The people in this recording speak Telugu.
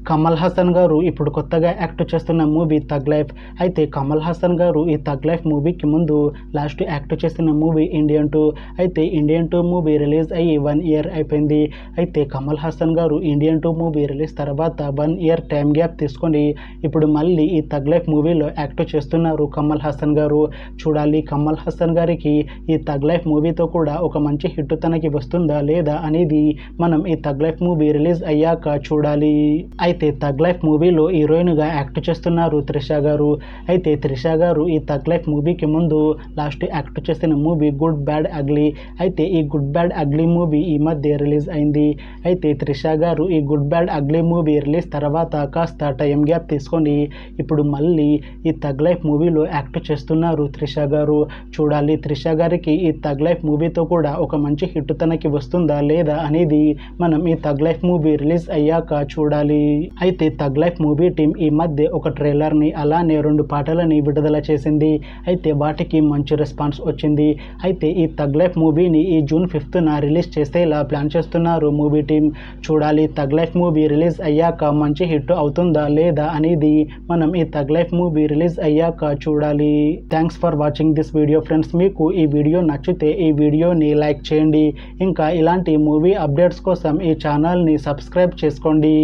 కమల్ హాసన్ గారు ఇప్పుడు కొత్తగా యాక్ట్ చేస్తున్న మూవీ థగ్ లైఫ్. అయితే కమల్ హాసన్ గారు ఈ థగ్ లైఫ్ మూవీకి ముందు లాస్ట్ యాక్ట్ చేసిన మూవీ ఇండియన్ 2. అయితే ఇండియన్ 2 మూవీ రిలీజ్ అయ్యి 1 ఇయర్ అయిపోయింది. అయితే కమల్ హాసన్ గారు ఇండియన్ 2 మూవీ రిలీజ్ తర్వాత 1 ఇయర్ టైం గ్యాప్ తీసుకొని ఇప్పుడు మళ్ళీ ఈ థగ్ లైఫ్ మూవీలో యాక్ట్ చేస్తున్నారు కమల్ హాసన్ గారు. చూడాలి కమల్ హాసన్ గారికి ఈ థగ్ లైఫ్ మూవీతో కూడా ఒక మంచి హిట్ తనకి వస్తుందా లేదా అనేది మనం ఈ థగ్ లైఫ్ మూవీ రిలీజ్ అయ్యాక చూడాలి. అయితే థగ్ లైఫ్ మూవీలో హీరోయిన్గా యాక్ట్ చేస్తున్నారు త్రిష గారు. అయితే త్రిష గారు ఈ థగ్ లైఫ్ మూవీకి ముందు లాస్ట్ యాక్ట్ చేసిన మూవీ గుడ్ బ్యాడ్ అగ్లీ. అయితే ఈ గుడ్ బ్యాడ్ అగ్లీ మూవీ ఈ మధ్య రిలీజ్ అయింది. అయితే త్రిష గారు ఈ good bad ugly movie release తర్వాత కాస్త టైం గ్యాప్ తీసుకొని ఇప్పుడు మళ్ళీ ఈ థగ్ లైఫ్ మూవీలో యాక్ట్ చేస్తున్నారు త్రిష గారు. చూడాలి త్రిష గారికి ఈ థగ్ లైఫ్ మూవీతో కూడా ఒక మంచి హిట్ తనకి వస్తుందా లేదా అనేది మనం ఈ థగ్ లైఫ్ మూవీ రిలీజ్ అయ్యాక చూడాలి. అయితే థగ్ లైఫ్ మూవీ టీం ఈ మధ్య ఒక ట్రైలర్ని అలానే 2 పాటలని విడుదల చేసింది. అయితే వాటికి మంచి రెస్పాన్స్ వచ్చింది. అయితే ఈ థగ్ లైఫ్ మూవీని ఈ జూన్ 5న రిలీజ్ చేసేలా ప్లాన్ చేస్తున్నారు మూవీ టీం. చూడాలి థగ్ లైఫ్ మూవీ రిలీజ్ అయ్యాక మంచి హిట్ అవుతుందా లేదా అనేది మనం ఈ థగ్ లైఫ్ మూవీ రిలీజ్ అయ్యాక చూడాలి. Thanks for watching this video friends. మీకు ఈ వీడియో నచ్చితే ఈ వీడియోని లైక్ చేయండి. ఇంకా ఇలాంటి మూవీ అప్డేట్స్ కోసం ఈ ఛానల్ని సబ్స్క్రైబ్ చేసుకోండి.